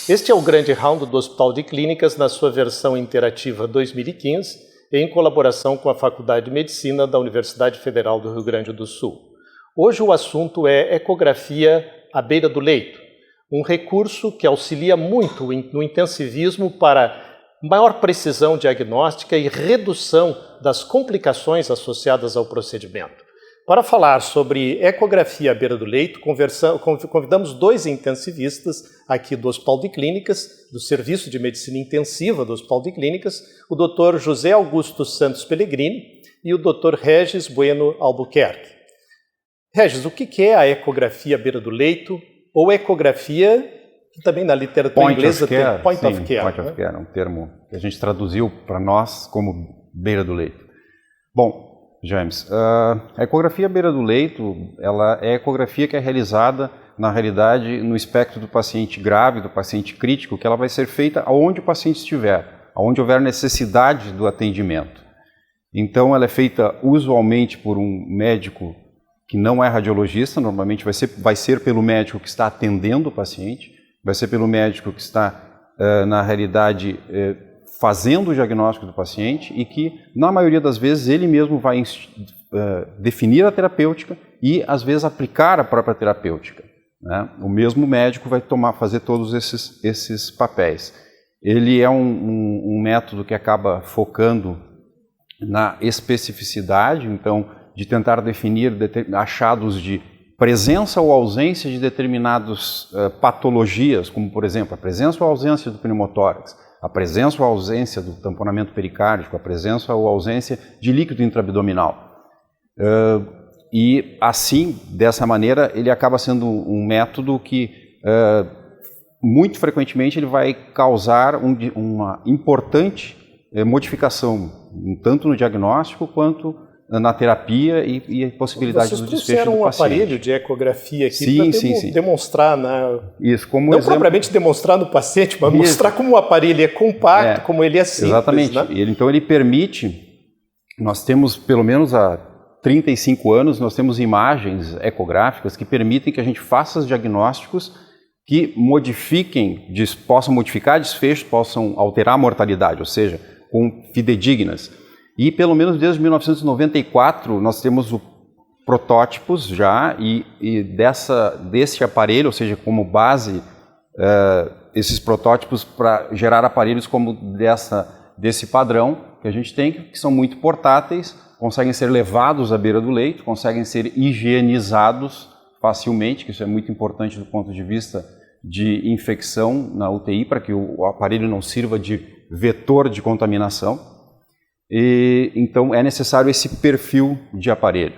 Este é o grande round do Hospital de Clínicas na sua versão interativa 2015, em colaboração com a Faculdade de Medicina da Universidade Federal do Rio Grande do Sul. Hoje o assunto é ecografia à beira do leito, um recurso que auxilia muito no intensivismo para maior precisão diagnóstica e redução das complicações associadas ao procedimento. Para falar sobre ecografia à beira do leito, convidamos dois intensivistas aqui do Hospital de Clínicas, do Serviço de Medicina Intensiva do Hospital de Clínicas, o Dr. José Augusto Santos Pellegrini e o Dr. Regis Bueno Albuquerque. Regis, o que é a ecografia à beira do leito ou ecografia, que também na literatura inglesa tem point of care? Point of care, é um termo que a gente traduziu para nós como beira do leito. Bom, James, a ecografia à beira do leito, ela é a ecografia que é realizada, na realidade, no espectro do paciente grave, do paciente crítico, que ela vai ser feita aonde o paciente estiver, aonde houver necessidade do atendimento. Então, ela é feita usualmente por um médico que não é radiologista, normalmente vai ser pelo médico que está atendendo o paciente, vai ser pelo médico que está, na realidade, fazendo o diagnóstico do paciente e que, na maioria das vezes, ele mesmo vai definir a terapêutica e, às vezes, aplicar a própria terapêutica, né? O mesmo médico vai fazer todos esses papéis. Ele é um método que acaba focando na especificidade, então, de tentar definir achados de presença ou ausência de determinadas patologias, como, por exemplo, a presença ou ausência do pneumotórax, a presença ou ausência do tamponamento pericárdico, a presença ou ausência de líquido intraabdominal. E assim, dessa maneira, ele acaba sendo um método que, muito frequentemente, ele vai causar uma importante modificação, tanto no diagnóstico quanto na terapia e possibilidade do desfecho do paciente. Vocês trouxeram um aparelho de ecografia aqui para demonstrar, isso, como não exemplo, propriamente demonstrar no paciente, mas isso, mostrar como o aparelho é compacto, como ele é simples. Exatamente. Né? Então ele permite, nós temos pelo menos há 35 anos, nós temos imagens ecográficas que permitem que a gente faça os diagnósticos que possam modificar desfechos, possam alterar a mortalidade, ou seja, com fidedignas. E pelo menos desde 1994 nós temos protótipos já e desse aparelho, ou seja, como base esses protótipos para gerar aparelhos como desse padrão que a gente tem, que são muito portáteis, conseguem ser levados à beira do leito, conseguem ser higienizados facilmente, que isso é muito importante do ponto de vista de infecção na UTI, para que o aparelho não sirva de vetor de contaminação. E, então é necessário esse perfil de aparelho.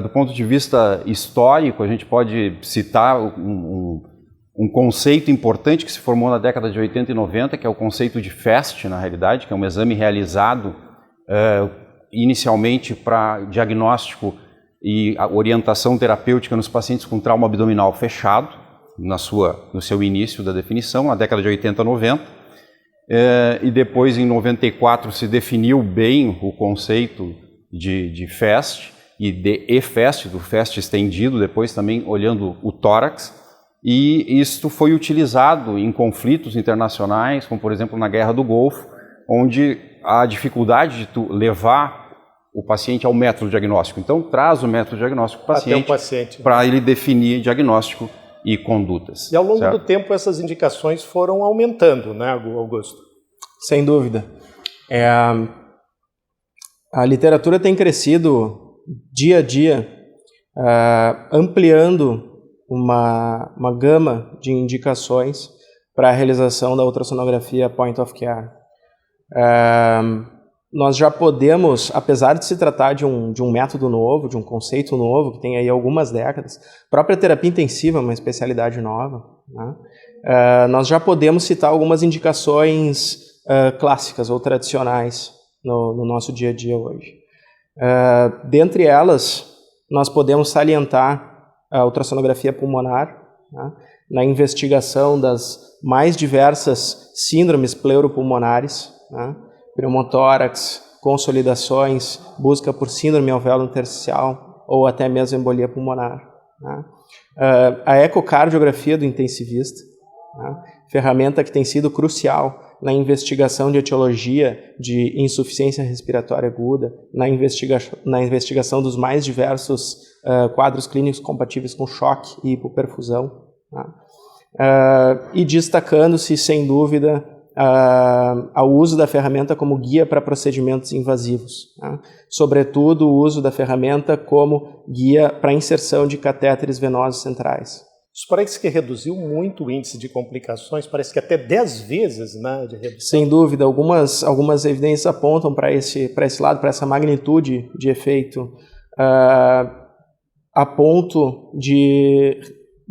Do ponto de vista histórico, a gente pode citar um conceito importante que se formou na década de 80 e 90, que é o conceito de FAST, na realidade, que é um exame realizado inicialmente para diagnóstico e orientação terapêutica nos pacientes com trauma abdominal fechado, no seu início da definição, na década de 80 e 90. E depois, em 94, se definiu bem o conceito de FAST e de EFAST, do FAST estendido, depois também olhando o tórax, e isto foi utilizado em conflitos internacionais, como por exemplo na Guerra do Golfo, onde há dificuldade de levar o paciente ao método diagnóstico. Então, traz o método diagnóstico para o paciente para ele definir diagnóstico e condutas. E ao longo do tempo essas indicações foram aumentando, né, Augusto? Sem dúvida. A literatura tem crescido dia a dia, ampliando uma gama de indicações para a realização da ultrassonografia point of care. Nós já podemos, apesar de se tratar de um método novo, de um conceito novo, que tem aí algumas décadas, a própria terapia intensiva é uma especialidade nova, né? Nós já podemos citar algumas indicações clássicas ou tradicionais no nosso dia a dia hoje. Dentre elas, nós podemos salientar a ultrassonografia pulmonar, né? Na investigação das mais diversas síndromes pleuropulmonares, né? Pneumotórax, consolidações, busca por síndrome alvéolo intersticial ou até mesmo embolia pulmonar, né? A ecocardiografia do intensivista, né? ferramenta que tem sido crucial na investigação de etiologia de insuficiência respiratória aguda, na investigação dos mais diversos quadros clínicos compatíveis com choque e hipoperfusão, tá? E destacando-se, sem dúvida, ao uso da ferramenta como guia para procedimentos invasivos, tá? Sobretudo o uso da ferramenta como guia para inserção de catéteres venosos centrais. Isso parece que reduziu muito o índice de complicações, parece que até 10 vezes, né, de redução. Sem dúvida, algumas evidências apontam para esse lado, para essa magnitude de efeito, a ponto de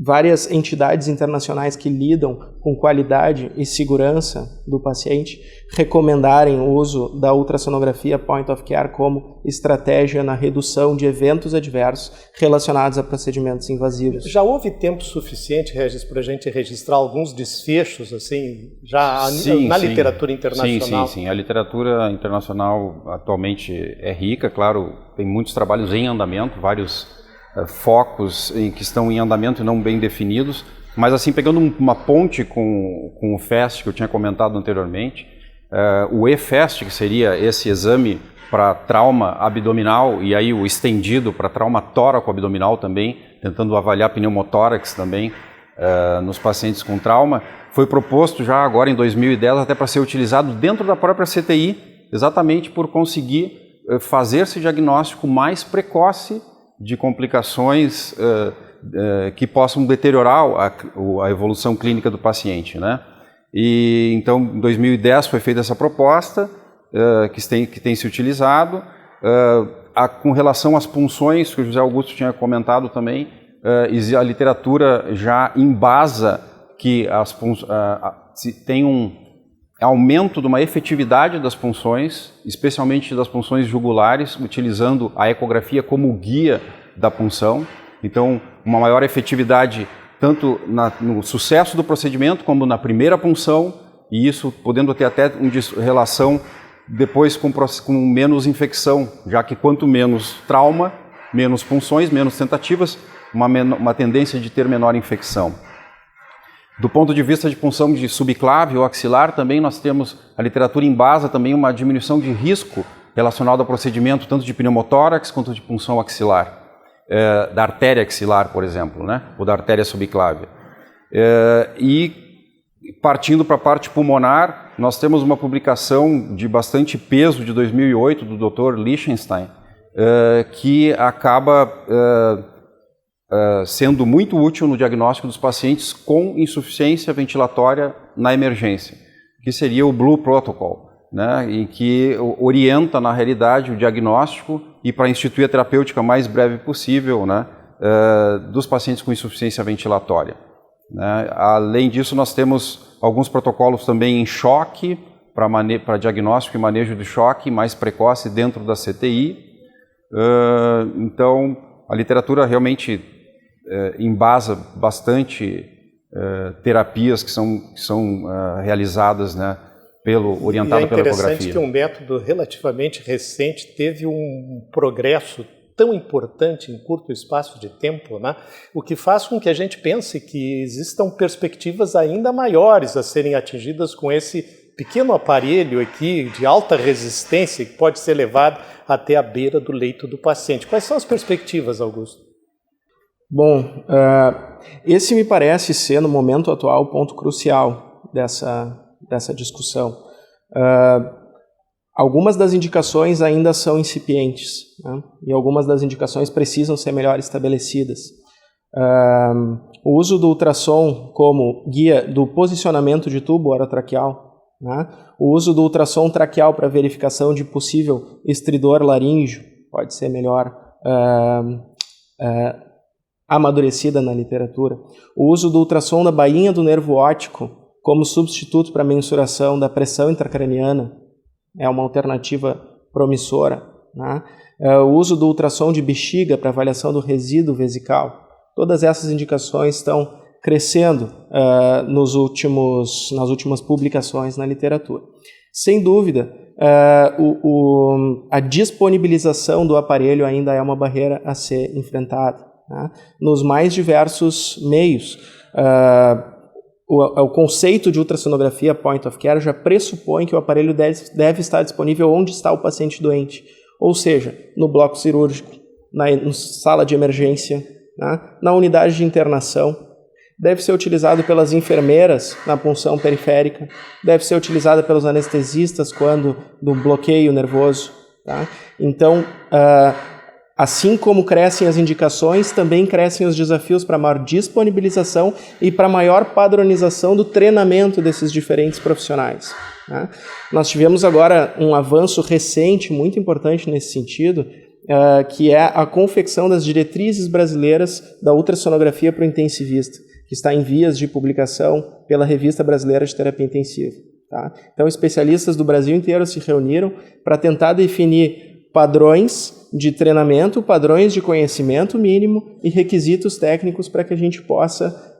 várias entidades internacionais que lidam com qualidade e segurança do paciente recomendarem o uso da ultrassonografia point of care como estratégia na redução de eventos adversos relacionados a procedimentos invasivos. Já houve tempo suficiente, Regis, para a gente registrar alguns desfechos, assim, já na literatura internacional? Sim. A literatura internacional atualmente é rica, claro, tem muitos trabalhos em andamento, vários focos que estão em andamento e não bem definidos, mas assim, pegando uma ponte com o FAST que eu tinha comentado anteriormente, o EFAST, que seria esse exame para trauma abdominal e aí o estendido para trauma tóraco-abdominal também, tentando avaliar pneumotórax também nos pacientes com trauma, foi proposto já agora em 2010 até para ser utilizado dentro da própria CTI, exatamente por conseguir fazer esse diagnóstico mais precoce de complicações que possam deteriorar a evolução clínica do paciente, né? E então, em 2010 foi feita essa proposta que tem se utilizado. Com relação às punções, que o José Augusto tinha comentado também, a literatura já embasa que tem um aumento de uma efetividade das punções, especialmente das punções jugulares, utilizando a ecografia como guia da punção. Então, uma maior efetividade tanto no sucesso do procedimento como na primeira punção, e isso podendo ter até relação depois com menos infecção, já que quanto menos trauma, menos punções, menos tentativas, uma tendência de ter menor infecção. Do ponto de vista de punção de subclave ou axilar, também nós temos, a literatura embasa também uma diminuição de risco relacionado ao procedimento, tanto de pneumotórax quanto de punção axilar, da artéria axilar, por exemplo, né? Ou da artéria subclave. E partindo para a parte pulmonar, nós temos uma publicação de bastante peso de 2008 do Dr. Lichtenstein, que acaba sendo muito útil no diagnóstico dos pacientes com insuficiência ventilatória na emergência, que seria o Blue Protocol, né, em que orienta, na realidade, o diagnóstico e para instituir a terapêutica mais breve possível, né, dos pacientes com insuficiência ventilatória. Né. Além disso, nós temos alguns protocolos também em choque, para diagnóstico e manejo de choque mais precoce dentro da CTI. Então, a literatura realmente embasa bastante terapias que são realizadas, né, orientado pela ecografia. É interessante que um método relativamente recente teve um progresso tão importante em curto espaço de tempo, né? O que faz com que a gente pense que existam perspectivas ainda maiores a serem atingidas com esse pequeno aparelho aqui de alta resistência que pode ser levado até a beira do leito do paciente. Quais são as perspectivas, Augusto? Bom, esse me parece ser, no momento atual, o ponto crucial dessa discussão. Algumas das indicações ainda são incipientes, né? E algumas das indicações precisam ser melhor estabelecidas. O uso do ultrassom como guia do posicionamento de tubo orotraqueal, né? O uso do ultrassom traqueal para verificação de possível estridor laríngeo pode ser melhor amadurecida na literatura. O uso do ultrassom da bainha do nervo óptico como substituto para mensuração da pressão intracraniana é uma alternativa promissora, né? O uso do ultrassom de bexiga para avaliação do resíduo vesical. Todas essas indicações estão crescendo nas últimas publicações na literatura. Sem dúvida, a disponibilização do aparelho ainda é uma barreira a ser enfrentada, né, nos mais diversos meios. o conceito de ultrassonografia point of care já pressupõe que o aparelho deve estar disponível onde está o paciente doente, ou seja, no bloco cirúrgico, na sala de emergência, né, na unidade de internação, deve ser utilizado pelas enfermeiras na punção periférica, deve ser utilizado pelos anestesistas quando do bloqueio nervoso. Tá? Então, assim como crescem as indicações, também crescem os desafios para maior disponibilização e para maior padronização do treinamento desses diferentes profissionais. Né? Nós tivemos agora um avanço recente, muito importante nesse sentido, que é a confecção das diretrizes brasileiras da ultrassonografia para o intensivista, que está em vias de publicação pela Revista Brasileira de Terapia Intensiva. Tá? Então, especialistas do Brasil inteiro se reuniram para tentar definir padrões de treinamento, padrões de conhecimento mínimo e requisitos técnicos para que a gente possa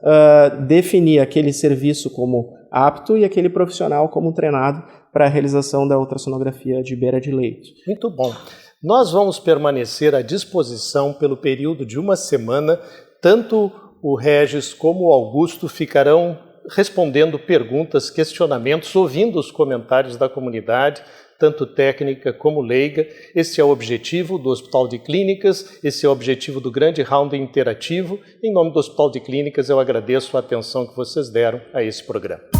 definir aquele serviço como apto e aquele profissional como treinado para a realização da ultrassonografia de beira de leito. Muito bom. Nós vamos permanecer à disposição pelo período de uma semana. Tanto o Regis como o Augusto ficarão respondendo perguntas, questionamentos, ouvindo os comentários da comunidade, tanto técnica como leiga. Esse é o objetivo do Hospital de Clínicas, esse é o objetivo do grande round interativo. Em nome do Hospital de Clínicas, eu agradeço a atenção que vocês deram a esse programa.